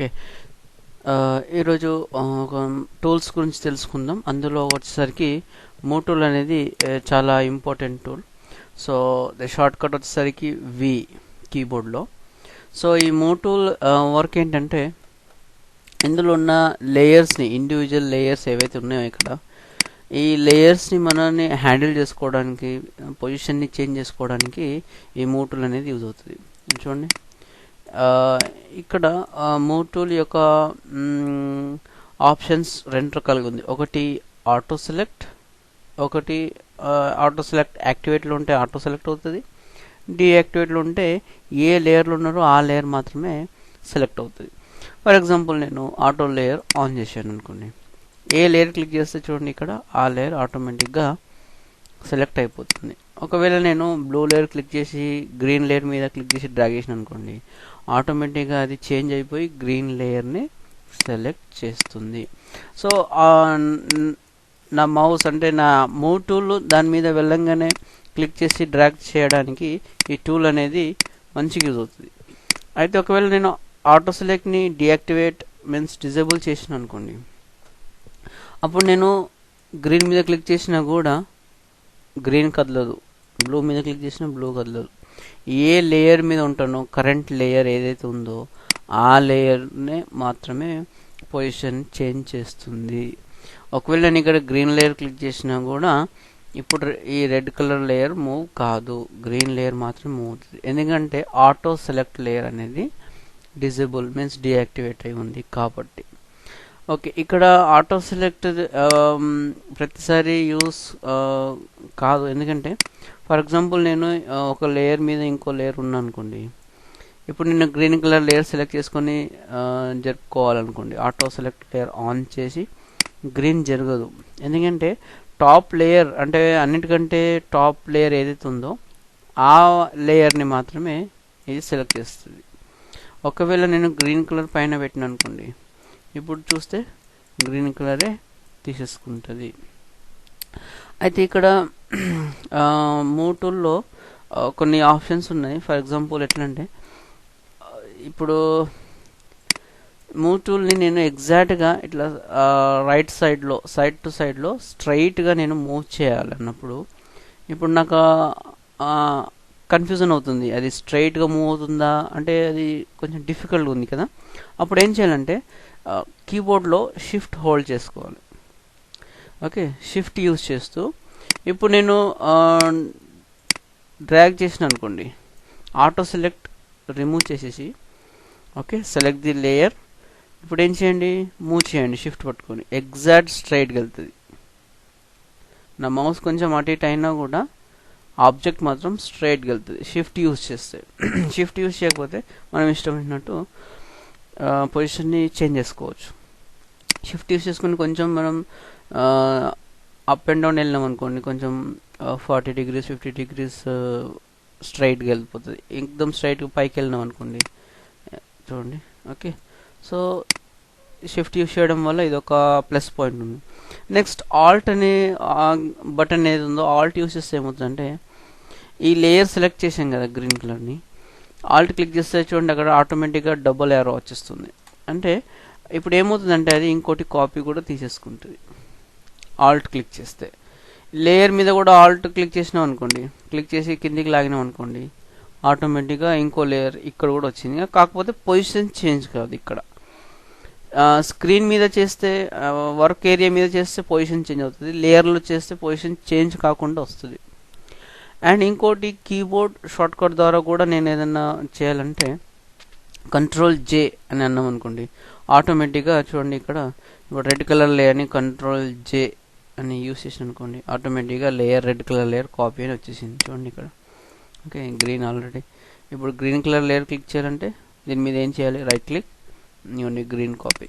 Okay. ఈరోజు ఒక tools గురించి తెలుసుకుందాం. అందులో వచ్చేసరికి మూవ్ టూల్ అనేది చాలా important tool. So the short cut వచ్చేసరికి వి కీబోర్డ్లో. సో ఈ మూవ్ టూల్ వర్క్ ఏంటంటే, ఇందులో ఉన్న లేయర్స్ని, ఇండివిజువల్ లేయర్స్ ఏవైతే ఉన్నాయో ఇక్కడ, ఈ లేయర్స్ని మనల్ని హ్యాండిల్ చేసుకోవడానికి, పొజిషన్ని చేంజ్ చేసుకోవడానికి ఈ మూవ్ టూల్ అనేది యూజ్ అవుతుంది. చూడండి, ఇక్కడ మూవ్ టూల్ యొక్క ఆప్షన్స్ రెండు రకాలుగా ఉంది. ఒకటి ఆటో సెలెక్ట్, ఒకటి ఆటో సెలెక్ట్ యాక్టివేట్లో ఉంటే ఆటో సెలెక్ట్ అవుతుంది, డీయాక్టివేట్లో ఉంటే ఏ లేయర్లో ఉన్నారో ఆ లేయర్ మాత్రమే సెలెక్ట్ అవుతుంది. ఫర్ ఎగ్జాంపుల్ నేను ఆటో లేయర్ ఆన్ చేశాను అనుకోండి, ఏ లేయర్ క్లిక్ చేస్తే చూడండి ఇక్కడ ఆ లేయర్ ఆటోమేటిక్గా సెలెక్ట్ అయిపోతుంది. ఒకవేళ నేను బ్లూ లేయర్ క్లిక్ చేసి గ్రీన్ లేయర్ మీద క్లిక్ చేసి డ్రాగ్ చేసిన అనుకోండి, ఆటోమేటిక్గా అది చేంజ్ అయిపోయి గ్రీన్ లేయర్ని సెలెక్ట్ చేస్తుంది. సో నా మౌస్ అంటే నా మూవ్ టూల్ దాని మీద వెళ్ళంగానే క్లిక్ చేసి డ్రాగ్ చేయడానికి ఈ టూల్ అనేది మంచిగా యూజ్ అవుతుంది. అయితే ఒకవేళ నేను ఆటో సెలెక్ట్ని డీయాక్టివేట్ మీన్స్ డిజేబుల్ చేసిన అనుకోండి, అప్పుడు నేను గ్రీన్ మీద క్లిక్ చేసినా కూడా గ్రీన్ కదలదు, బ్లూ మీద క్లిక్ చేసినా బ్లూ కదలదు. ఏ లేయర్ మీద ఉంటానో, కరెంట్ లేయర్ ఏదైతే ఉందో ఆ లేయర్నే మాత్రమే పొజిషన్ చేంజ్ చేస్తుంది. ఒకవేళ నేను ఇక్కడ గ్రీన్ లేయర్ క్లిక్ చేసినా కూడా ఇప్పుడు ఈ రెడ్ కలర్ లేయర్ మూవ్ కాదు, గ్రీన్ లేయర్ మాత్రం మూవ్ అవుతుంది. ఎందుకంటే ఆటో సెలెక్ట్ లేయర్ అనేది డిజేబుల్ మీన్స్ డీయాక్టివేట్ అయి ఉంది కాబట్టి. ఓకే, ఇక్కడ ఆటో సెలెక్ట్ ప్రతిసారి యూస్ కాదు. ఎందుకంటే ఫర్ ఎగ్జాంపుల్ నేను ఒక లేయర్ మీద ఇంకో లేయర్ ఉన్నాను అనుకోండి, ఇప్పుడు నేను గ్రీన్ కలర్ లేయర్ సెలెక్ట్ చేసుకొని జరుపుకోవాలనుకోండి, ఆటో సెలెక్ట్ లేయర్ ఆన్ చేసి గ్రీన్ జరగదు. ఎందుకంటే టాప్ లేయర్ అంటే అన్నిటికంటే టాప్ లేయర్ ఏదైతే ఉందో ఆ లేయర్ని మాత్రమే ఇది సెలెక్ట్ చేస్తుంది. ఒకవేళ నేను గ్రీన్ కలర్ పైన పెట్టిన అనుకోండి, ఇప్పుడు చూస్తే గ్రీన్ కలరే తీసేసుకుంటుంది. అయితే ఇక్కడ మూవ్ టూల్లో కొన్ని ఆప్షన్స్ ఉన్నాయి. ఫర్ ఎగ్జాంపుల్ ఎట్లా అంటే, ఇప్పుడు మూవ్ టూల్ని నేను ఎగ్జాక్ట్గా ఇట్లా రైట్ సైడ్లో, సైడ్ టు సైడ్లో స్ట్రైట్గా నేను మూవ్ చేయాలన్నప్పుడు ఇప్పుడు నాకు కన్ఫ్యూజన్ అవుతుంది, అది స్ట్రైట్గా మూవ్ అవుతుందా అంటే అది కొంచెం డిఫికల్ట్గా ఉంది కదా. అప్పుడు ఏం చేయాలంటే కీబోర్డ్లో షిఫ్ట్ హోల్డ్ చేసుకోవాలి. ఓకే, షిఫ్ట్ యూజ్ చేస్తూ ఇప్పుడు నేను డ్రాగ్ చేసిన అనుకోండి, ఆటో సెలెక్ట్ రిమూవ్ చేసేసి ఓకే సెలెక్ట్ ది లేయర్. ఇప్పుడు ఏం చేయండి, మూవ్ చేయండి షిఫ్ట్ పట్టుకొని, ఎగ్జాక్ట్ స్ట్రైట్గా వెళ్తుంది. నా మౌస్ కొంచెం అటు ఇటు అయినా కూడా ఆబ్జెక్ట్ మాత్రం స్ట్రైట్గా వెళ్తుంది షిఫ్ట్ యూజ్ చేస్తే. షిఫ్ట్ యూజ్ చేయకపోతే మనం ఇష్టం వచ్చినట్టు పొజిషన్ని చేంజ్ చేసుకోవచ్చు. షిఫ్ట్ యూజ్ చేసుకుని కొంచెం మనం అప్ అండ్ డౌన్ వెళ్ళినాం అనుకోండి, కొంచెం 40 degrees 50 degrees స్ట్రైట్గా వెళ్ళిపోతుంది. ఎక్దమ్ స్ట్రైట్గా పైకి వెళ్ళినాం అనుకోండి, చూడండి. ఓకే, సో షిఫ్ట్ యూజ్ చేయడం వల్ల ఇది ఒక ప్లస్ పాయింట్ ఉంది. నెక్స్ట్ ఆల్ట్ అనే బటన్ ఏది ఉందో, ఆల్ట్ యూజ్ చేస్తే ఏమవుతుందంటే, ఈ లేయర్ సెలెక్ట్ చేసాం కదా గ్రీన్ కలర్ని, ఆల్ట్ క్లిక్ చేస్తే చూడండి అక్కడ ఆటోమేటిక్గా డబుల్ యారో వచ్చేస్తుంది. అంటే ఇప్పుడు ఏమవుతుందంటే అది ఇంకోటి కాపీ కూడా తీసేసుకుంటుంది ఆల్ట్ క్లిక్ చేస్తే. లేయర్ మీద కూడా ఆల్ట్ క్లిక్ చేసినాం అనుకోండి, క్లిక్ చేసి కిందికి లాగినాం అనుకోండి, ఆటోమేటిక్గా ఇంకో లేయర్ ఇక్కడ కూడా వచ్చింది. కాకపోతే పొజిషన్ చేంజ్ కాదు. ఇక్కడ స్క్రీన్ మీద చేస్తే, వర్క్ ఏరియా మీద చేస్తే పొజిషన్ చేంజ్ అవుతుంది, లేయర్లో చేస్తే పొజిషన్ చేంజ్ కాకుండా వస్తుంది. అండ్ ఇంకోటి కీబోర్డ్ షార్ట్ కట్ ద్వారా కూడా నేను ఏదైనా చేయాలంటే కంట్రోల్ జే అని అన్నాం అనుకోండి, ఆటోమేటిక్గా చూడండి ఇక్కడ ఇప్పుడు రెడ్ కలర్ లేయర్ని కంట్రోల్ జే అని యూస్ చేసిన అనుకోండి, ఆటోమేటిక్గా layer red colour layer copy అని వచ్చేసింది. చూడండి ఇక్కడ ఓకే గ్రీన్ ఆల్రెడీ. ఇప్పుడు గ్రీన్ కలర్ లేయర్ క్లిక్ చేయాలంటే దీని మీద ఏం చేయాలి, రైట్ క్లిక్, ఇవ్వండి green copy,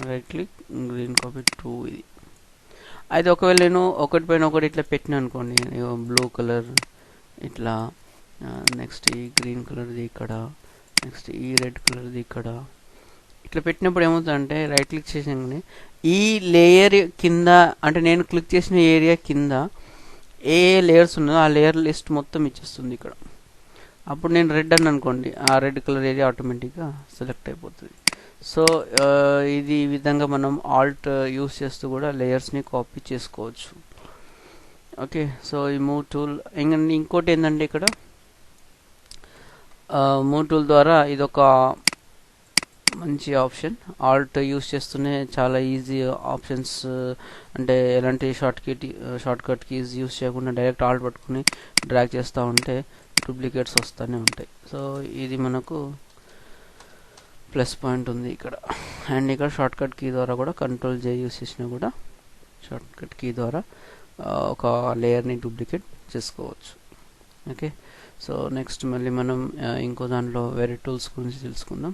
right click green copy 2 ఇది. అయితే ఒకవేళ నేను ఒకటి పైన ఒకటి ఇట్లా పెట్టిన అనుకోండి, బ్లూ కలర్ ఇట్లా, నెక్స్ట్ ఈ గ్రీన్ కలర్ది ఇక్కడ, నెక్స్ట్ ఈ రెడ్ కలర్ది ఇక్కడ, ఇట్లా పెట్టినప్పుడు ఏమవుతుందంటే రైట్ క్లిక్ చేసాగానే ఈ లేయర్ కింద, అంటే నేను క్లిక్ చేసిన ఏరియా కింద ఏ లేయర్స్ ఉన్నాయో ఆ లేయర్ లిస్ట్ మొత్తం ఇచ్చేస్తుంది ఇక్కడ. అప్పుడు నేను రెడ్ అని అనుకోండి, ఆ రెడ్ కలర్ ఏరియా ఆటోమేటిక్గా సెలెక్ట్ అయిపోతుంది. సో ఇది ఈ విధంగా మనం ఆల్ట్ యూస్ చేస్తూ కూడా లేయర్స్ని కాపీ చేసుకోవచ్చు. ఓకే, సో ఈ మూవ్ టూల్. ఇంకోటి ఏంటంటే ఇక్కడ మూవ్ టూల్ ద్వారా ఇదొక మంచి ఆప్షన్. ఆల్ట్ యూస్ చేస్తూనే చాలా ఈజీ ఆప్షన్స్, అంటే ఎలాంటి షార్ట్ కట్ కీస్ యూస్ చేయకుండా డైరెక్ట్ ఆల్ట్ పట్టుకుని డ్రాగ్ చేస్తూ ఉంటే డూప్లికేట్స్ వస్తూనే ఉంటాయి. సో ఇది మనకు ప్లస్ పాయింట్ ఉంది ఇక్కడ. అండ్ ఇక్కడ షార్ట్ కట్ కీ ద్వారా కూడా కంట్రోల్ జే యూస్ చేసినా కూడా షార్ట్ కట్ కీ ద్వారా ఒక లేయర్ని డూప్లికేట్ చేసుకోవచ్చు. ఓకే, సో నెక్స్ట్ మళ్ళీ మనం ఇంకో దాంట్లో వేరే టూల్స్ గురించి తెలుసుకుందాం.